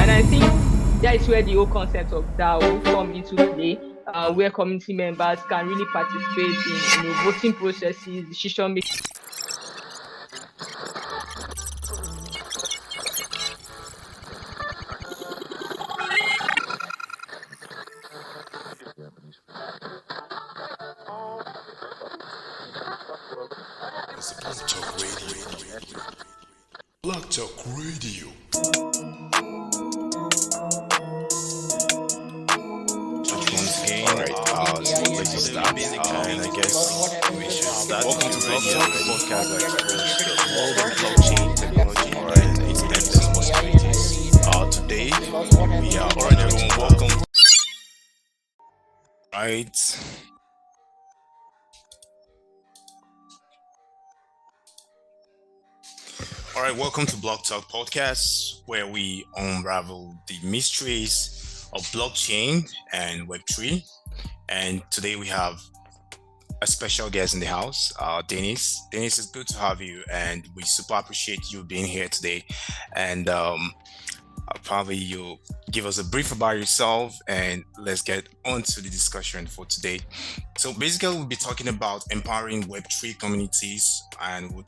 And I think that is where the whole concept of DAO come into play, where community members can really participate in voting processes, decision making. It's a BlockTalk Radio. BlockTalk Radio. Once again, right? So let's start. And I guess we should start. Welcome to BlockTalk Podcast that explores the world of blockchain technology and its endless possibilities. Today we are already everyone welcome. Right. All right, welcome to BlockTalk Podcast, where we unravel the mysteries of blockchain and Web3. And today we have a special guest in the house, Denice. Denice, it's good to have you, and we super appreciate you being here today. And probably you'll give us a brief about yourself, and let's get on to the discussion for today. So basically, we'll be talking about empowering Web3 communities, and we're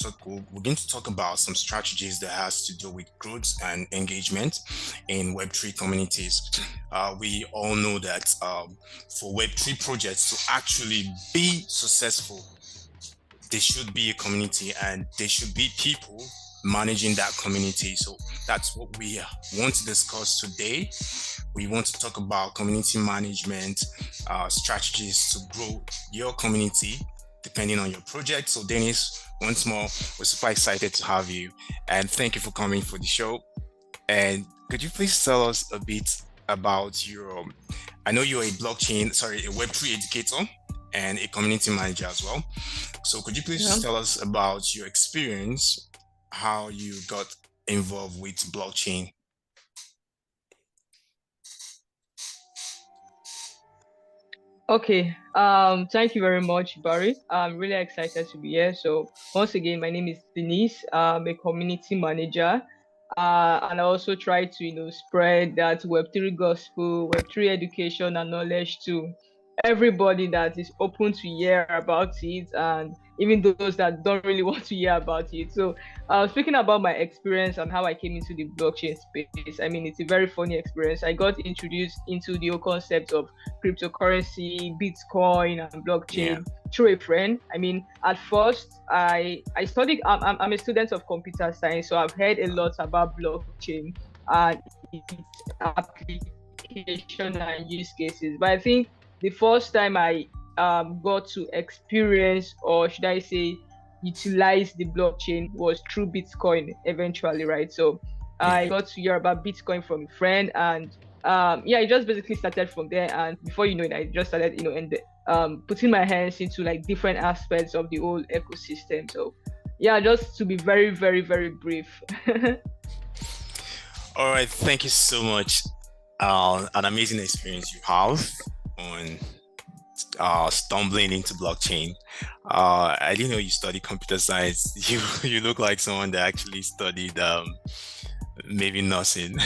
going to talk about some strategies that has to do with growth and engagement in Web3 communities. We all know that for Web3 projects to actually be successful, there should be a community and there should be people managing that community. So that's what we want to discuss today. We want to talk about community management strategies to grow your community depending on your project. So Denice, once more, we're super excited to have you, and thank you for coming for the show. And could you please tell us a bit about your, I know you're a Web3 educator and a community manager as well. So could you please tell us about your experience, how you got involved with blockchain? Okay. Thank you very much, Barry. I'm really excited to be here. So once again, my name is Denice. I'm a community manager. And I also try to, spread that Web3 gospel, Web3 education and knowledge to everybody that is open to hear about it, and even those that don't really want to hear about it. So speaking about my experience and how I came into the blockchain space, I mean, it's a very funny experience. I got introduced into the whole concept of cryptocurrency, Bitcoin and blockchain through a friend. I mean, at first I studied, I'm a student of computer science, so I've heard a lot about blockchain and its application and use cases. But I think the first time I got to experience, or should I say utilize the blockchain, was through Bitcoin eventually, right? So I got to hear about Bitcoin from a friend, and it just basically started from there. And before you know it, I just started, putting my hands into like different aspects of the whole ecosystem. So just to be very, very, very brief. All right, thank you so much. An amazing experience you have on stumbling into blockchain. I didn't know you studied computer science. You look like someone that actually studied maybe nursing.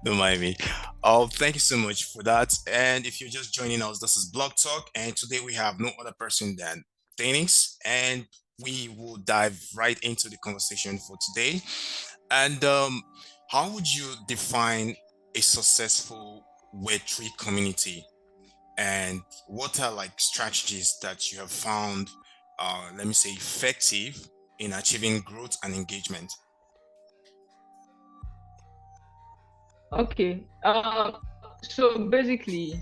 Don't mind me. Thank you so much for that. And if you're just joining us, this is BlockTalk, and today we have no other person than Denice, and we will dive right into the conversation for today. And how would you define a successful Web3 community, and what are like strategies that you have found, let me say, effective in achieving growth and engagement? Okay. So basically,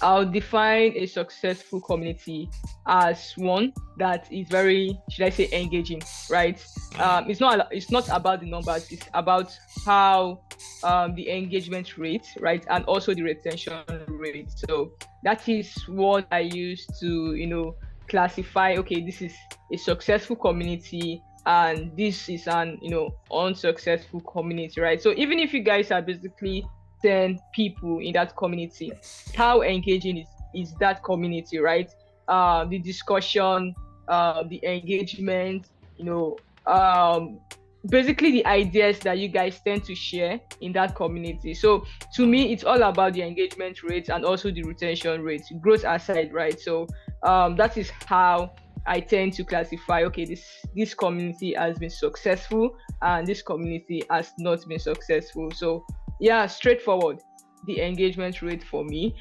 I'll define a successful community as one that is very, should I say, engaging, right? It's not about the numbers. It's about how the engagement rate, right, and also the retention rate. So that is what I use to, classify. Okay, this is a successful community, and this is an unsuccessful community, right? So even if you guys are basically 10 people in that community, how engaging is that community, right? The discussion, the engagement, basically the ideas that you guys tend to share in that community. So to me, it's all about the engagement rate and also the retention rate, growth aside, right? So that is how I tend to classify, okay, this community has been successful and this community has not been successful. So yeah, straightforward, the engagement rate for me.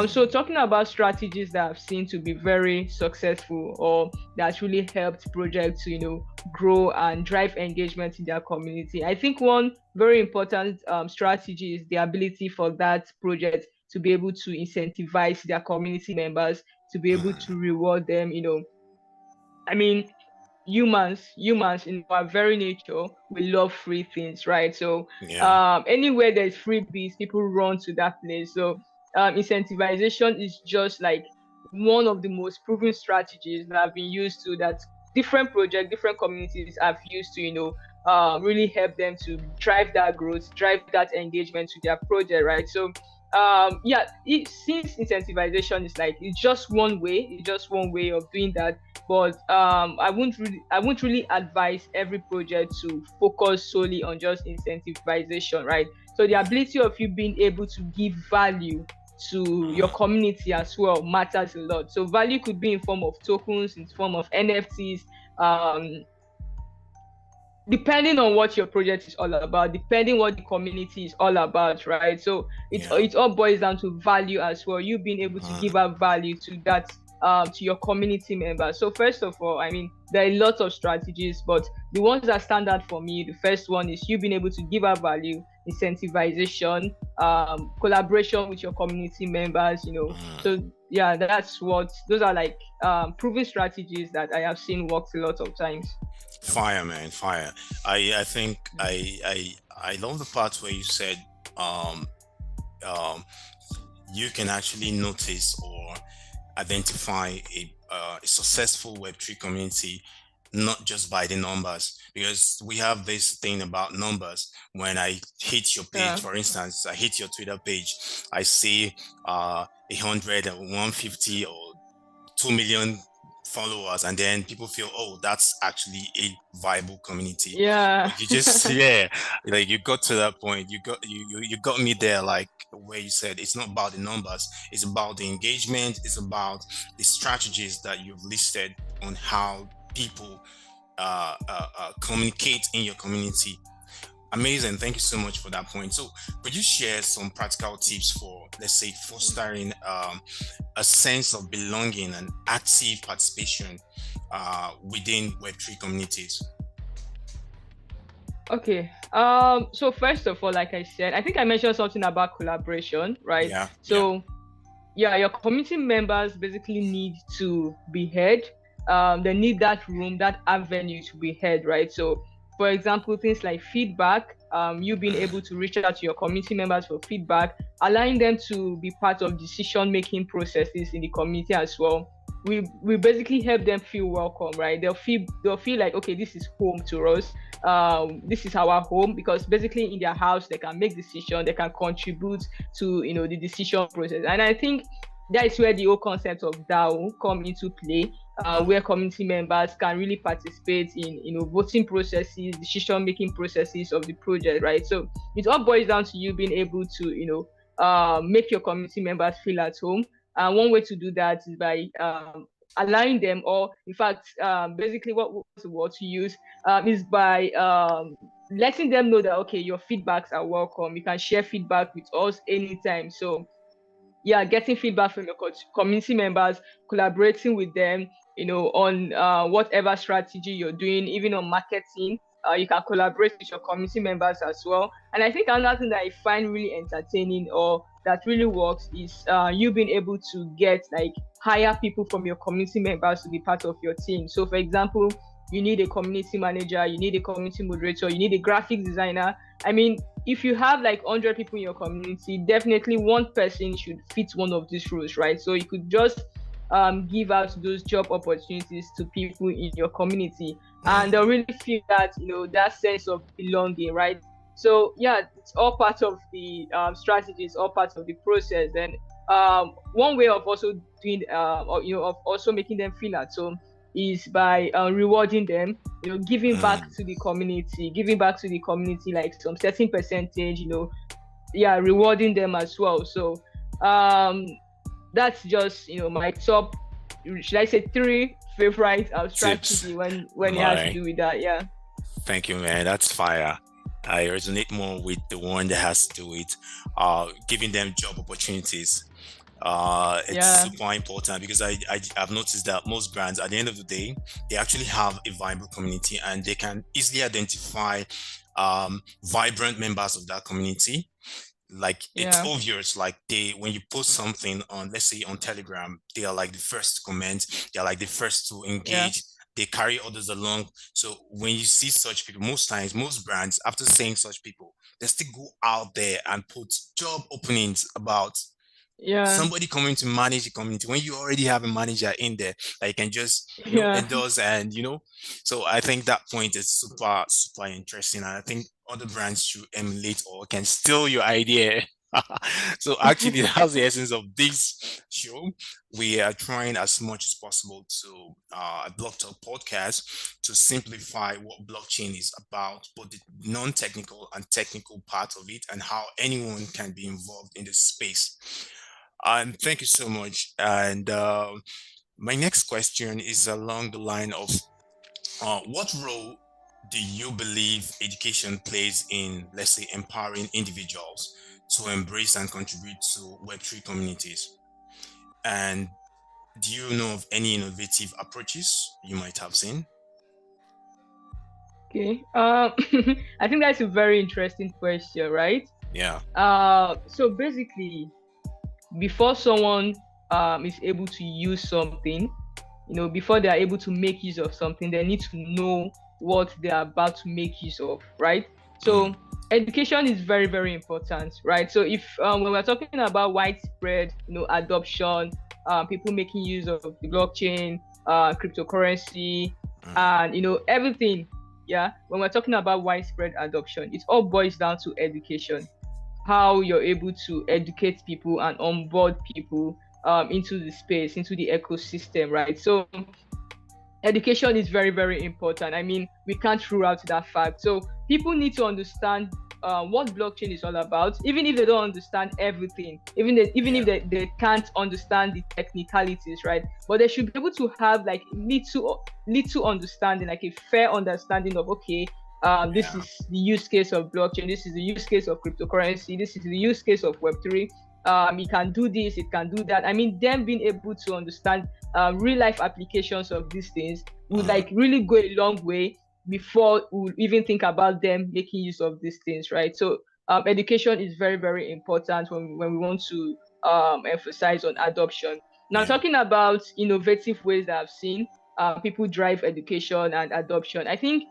So talking about strategies that I've seen to be very successful or that's really helped projects to, grow and drive engagement in their community. I think one very important strategy is the ability for that project to be able to incentivize their community members, to be able to reward them. I mean, humans in our very nature, we love free things, right? So Yeah. anywhere there's freebies, people run to that place. So incentivization is just like one of the most proven strategies that have been used to that different projects, different communities have used to, really help them to drive that growth, drive that engagement to their project, right? So yeah, since incentivization is like it's just one way of doing that. But I wouldn't really advise every project to focus solely on just incentivization, right? So the ability of you being able to give value to your community as well matters a lot. So value could be in form of tokens, in form of NFTs, um, depending on what your project is all about, depending what the community is all about, right? So Yeah. it all boils down to value as well. You being able to give out value to that to your community members. So first of all, I mean, there are lots of strategies, but the ones that stand out for me, the first one is you being able to give out value, incentivization, collaboration with your community members. So yeah, those are like proven strategies that I have seen worked a lot of times. Fire, man, fire. I think I love the part where you said um um you can actually notice or identify a successful Web3 community not just by the numbers, because we have this thing about numbers. When I hit your page, Yeah. for instance, I hit your Twitter page, I see 100 or 150 or 2 million followers, and then people feel, oh, that's actually a viable community. Yeah. But you just yeah, like you got to that point, you got me there, like where you said it's not about the numbers, it's about the engagement, it's about the strategies that you've listed on how people communicate in your community. Amazing. Thank you so much for that point. So, could you share some practical tips for, let's say, fostering a sense of belonging and active participation within Web3 communities? Okay. So first of all, like I said, I think I mentioned something about collaboration, right? Yeah, yeah. So yeah, your community members basically need to be heard. They need that room, that avenue to be heard, right? So, for example, things like feedback, you being able to reach out to your community members for feedback, allowing them to be part of decision-making processes in the community as well. We basically help them feel welcome, right? They'll feel like, okay, this is home to us. This is our home, because basically in their house they can make decisions, they can contribute to the decision process. And I think that is where the whole concept of DAO come into play, where community members can really participate in voting processes, decision making processes of the project, right? So it all boils down to you being able to make your community members feel at home. And one way to do that is by allowing them, or in fact, basically what's the word to use, is by letting them know that, okay, your feedbacks are welcome. You can share feedback with us anytime. So yeah, getting feedback from your community members, collaborating with them, on whatever strategy you're doing, even on marketing. You can collaborate with your community members as well. And I think another thing that I find really entertaining, or that really works, is you being able to get like hire people from your community members to be part of your team. So for example, you need a community manager, you need a community moderator, you need a graphic designer. I mean, if you have like 100 people in your community, definitely one person should fit one of these roles, right? So you could just give out those job opportunities to people in your community, and they'll really feel that that sense of belonging, right? So yeah, it's all part of the strategies, all part of the process. And one way of also doing, or of also making them feel at home, is by rewarding them, giving back to the community like some certain percentage, rewarding them as well. So that's just my top, should I say, 3 favorite strategy when it has to do with that. Yeah. Thank you, man. That's fire. I resonate more with the one that has to do with giving them job opportunities. It's super important because I've noticed that most brands, at the end of the day, they actually have a vibrant community and they can easily identify vibrant members of that community. Like it's obvious, like when you post something on, let's say on Telegram, they are like the first to comment, they are like the first to engage, they carry others along. So when you see such people, most times, most brands, after saying such people, they still go out there and put job openings about somebody coming to manage the community when you already have a manager in there that you can just endorse. And so I think that point is super interesting, and I think other brands should emulate or can steal your idea. So actually that's the essence of this show. We are trying as much as possible to BlockTalk Podcast to simplify what blockchain is about, both the non-technical and technical part of it, and how anyone can be involved in this space. Thank you so much. And my next question is along the line of what role do you believe education plays in, let's say, empowering individuals to embrace and contribute to Web3 communities? And do you know of any innovative approaches you might have seen? Okay. I think that's a very interesting question, right? Yeah. So basically, before someone is able to use something, before they are able to make use of something, they need to know what they are about to make use of, right? So education is very, very important, right? So if when we're talking about widespread, adoption, people making use of the blockchain, cryptocurrency, and everything, when we're talking about widespread adoption, it all boils down to education. How you're able to educate people and onboard people into the space, into the ecosystem, right? So education is very, very important. I mean, we can't rule out that fact. So people need to understand what blockchain is all about, even if they don't understand everything, even if they can't understand the technicalities, right? But they should be able to have like little understanding, like a fair understanding of, okay, this is the use case of blockchain, this is the use case of cryptocurrency, this is the use case of Web3. It can do this, it can do that. I mean, them being able to understand real life applications of these things would like really go a long way before we even think about them making use of these things, right? So education is very, very important when we want to emphasize on adoption. Now, talking about innovative ways that I've seen people drive education and adoption, I think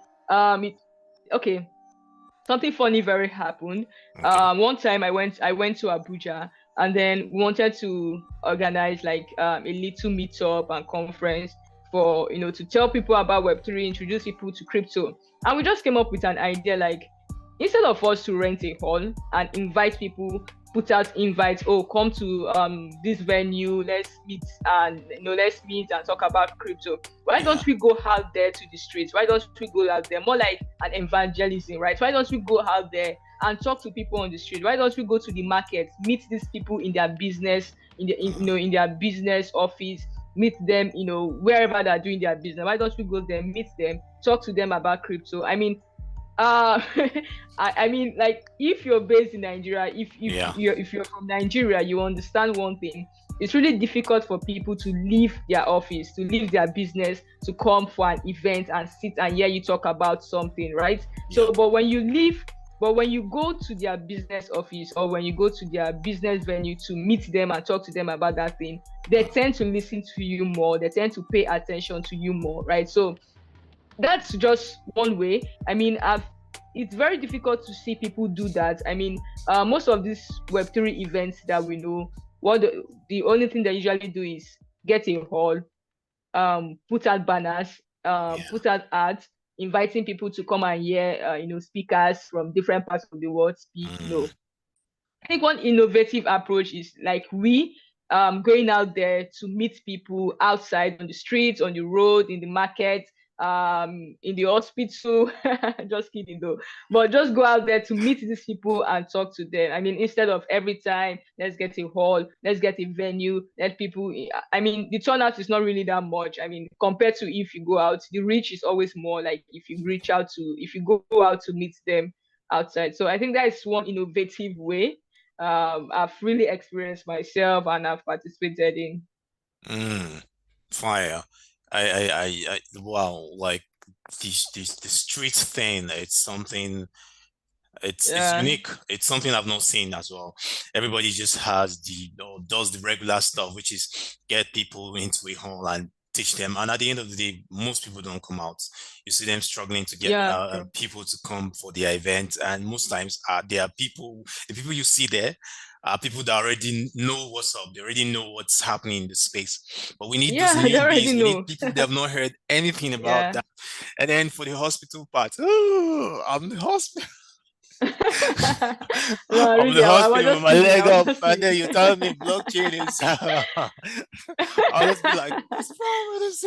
something funny very happened. One time I went to Abuja, and then we wanted to organize like a little meetup and conference for to tell people about Web3, introduce people to crypto. And we just came up with an idea, like, instead of us to rent a hall and invite people, put out invites, oh, come to this venue, let's meet and talk about crypto. Why don't we go out there to the streets? Why don't we go out there, more like an evangelism, right? Why don't we go out there and talk to people on the street? Why don't we go to the market, meet these people in their business, in their business office, meet them, wherever they're doing their business? Why don't we go there, meet them, talk to them about crypto? I mean, I mean, like, if you're based in Nigeria, if you're from Nigeria, you understand one thing. It's really difficult for people to leave their office, to leave their business, to come for an event and sit and hear you talk about something, right? So, but when you go to their business office, or when you go to their business venue to meet them and talk to them about that thing, they tend to listen to you more. They tend to pay attention to you more, right? So that's just one way. I mean, it's very difficult to see people do that. I mean, most of these Web3 events that we know, the only thing they usually do is get a hall, put out banners, put out ads, inviting people to come and hear, speakers from different parts of the world speak. I think one innovative approach is like we going out there to meet people outside on the streets, on the road, in the market, in the hospital. Just kidding though. But just go out there to meet these people and talk to them. I mean, instead of every time, let's get a hall, let's get a venue, let people. I mean, the turnout is not really that much. I mean, compared to if you go out, the reach is always more. Like if you go out to meet them outside. So I think that is one innovative way I've really experienced myself and I've participated in. Mm, fire. Wow, like the street thing, it's something, it's Yeah, unique. It's something I've not seen as well. Everybody just has does the regular stuff, which is get people into a hall and teach them. And at the end of the day, most people don't come out. You see them struggling to get yeah, true. people to come for their event, and most times there are people. The people you see there are people that already know what's up. They already know what's happening in the space. But we need those Yeah, they already newbies. We need know. people that have not heard anything about Yeah. that. And then for the hospital part, oh, I'm the hospital. No, I'm in the really, I was hospital with just my kidding. leg I was up, just and then kidding. you tell me blockchain is. I'll just be like, what's wrong with this?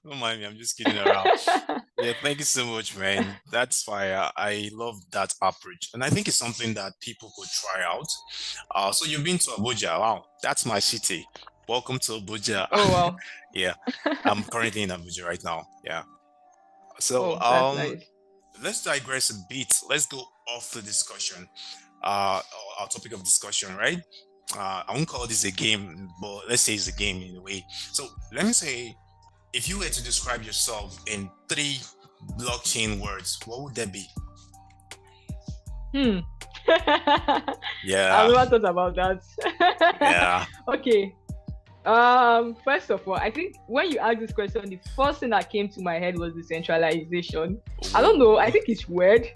Don't mind me, I'm just kidding around. Yeah, thank you so much, man. That's fire. I love that approach, and I think it's something that people could try out. So you've been to Abuja? Wow, that's my city. Welcome to Abuja. Oh wow. Yeah, I'm currently in Abuja right now. Yeah. So Oh, that's nice. let's digress a bit. Let's go off the discussion. Uh, our topic of discussion, right? I won't call this a game, but let's say it's a game in a way. So let me say, if you were to describe yourself in 3 blockchain words, what would that be? Hmm. Yeah, I've never thought about that. yeah. Okay. First of all, I think when you asked this question, the first thing that came to my head was decentralization. I don't know. I think it's weird.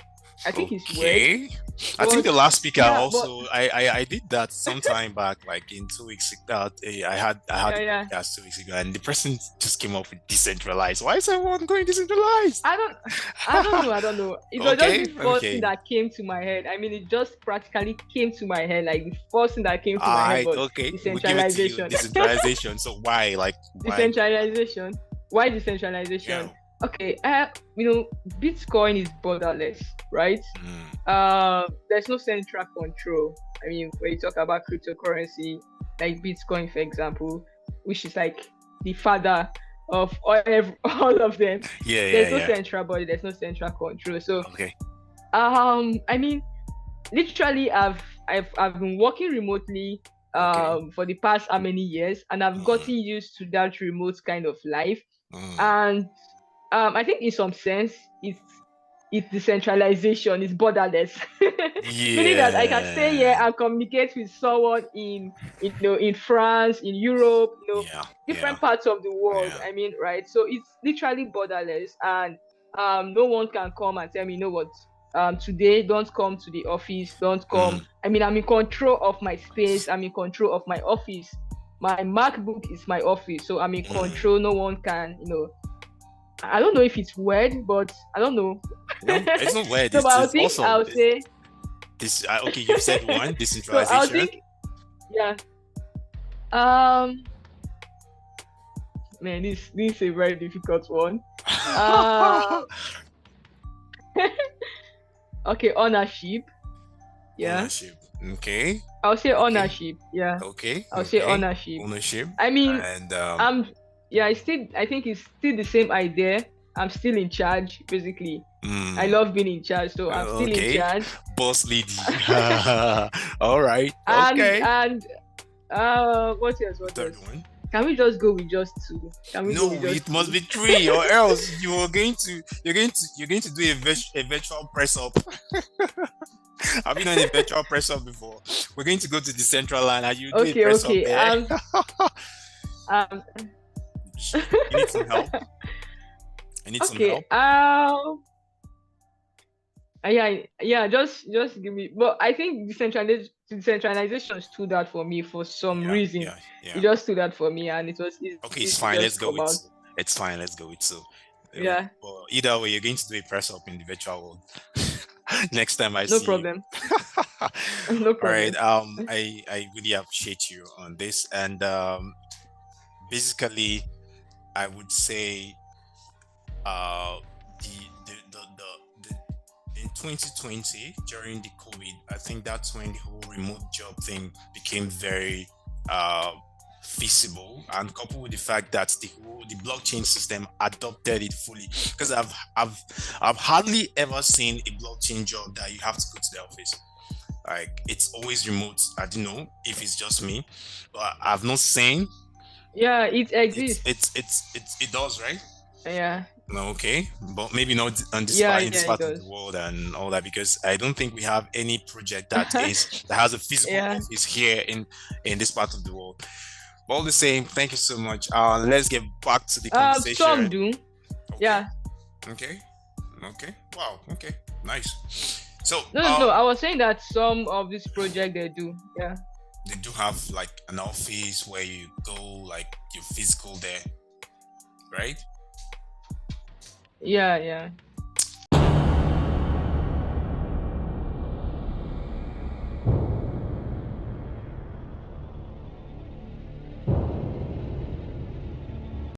I think it's weird. Okay. I think But the last speaker yeah, also I did that sometime back, like in 2 weeks. I had yeah. a podcast 2 weeks ago, and the person just came up with decentralized. Why is everyone going decentralized? I don't know. It was Okay, just the first okay. thing that came to my head. I mean, it just practically came to my head. Like the first thing that came to my head Alright, was okay. We'll give it to you. decentralization. Decentralization. So why? Like why? Decentralization. Why decentralization? Yeah. Okay, Bitcoin is borderless, right? There's no central control. I mean, when you talk about cryptocurrency, like Bitcoin, for example, which is like the father of all of them. Yeah, There's no yeah. central body. There's no central control. So, Okay. I mean, literally, I've been working remotely Okay. for the past how many years, and I've gotten used to that remote kind of life. And I think in some sense it's decentralization, it's borderless. Meaning that I can stay here Yeah. and communicate with someone in France, in Europe, Yeah. different parts of the world. Yeah. I mean, right? So it's literally borderless, and no one can come and tell me, you know what, today don't come to the office, don't come. I mean, I'm in control of my space, I'm in control of my office. My MacBook is my office, so I'm in control. No one can, I don't know if it's weird, but I don't know. No, it's not weird. So, but I It's think awesome. I'll say, This okay, you said one, so I'll decentralization. think, yeah. Um, Man, this is a very difficult one. Okay, ownership. Yeah, Ownership. Okay. I'll say Okay. ownership. Yeah, Okay. I'll say Okay. ownership. Ownership. I mean, And I think it's still the same idea. I'm still in charge, basically. I love being in charge, so I'm still in okay. charge. Boss lady. All right. And Okay. what else? Third one. Can we just go with just 2? Can we go No, with just it must 2? be 3, or else you're going to do a virtual press up. I've been on a virtual press up before. We're going to go to the central line and you do a press up there. You need some help. I need some help. Yeah, just give me. But I think decentralization stood out for me for some reason. Yeah. It just stood out for me, and it was. Okay, it's fine. Let's go with 2. It's fine. Let's go with 2. Yeah. But either way, you're going to do a press up in the virtual world. Next time I see No problem. No All right. problem. I really appreciate you on this, and basically, I would say, uh, the in 2020 during the COVID, I think that's when the whole remote job thing became very uh feasible, and coupled with the fact that the blockchain system adopted it fully. Because I've hardly ever seen a blockchain job that you have to go to the office. Like, it's always remote. I don't know if it's just me, but I've not seen Yeah, it it's exists. it does, right? Yeah, No, okay, but maybe not on this yeah, part, in yeah, this it part of the does. world and all that, because I don't think we have any project that has a physical Yeah. office here in this part of the world. But all the same, thank you so much. Let's get back to the Some conversation. do. Okay, Yeah. okay, okay. Wow, okay, nice. So No. I was saying that some of this project they do. Yeah. they do have like an office where you go, like you're physical there, right? Yeah. Yeah.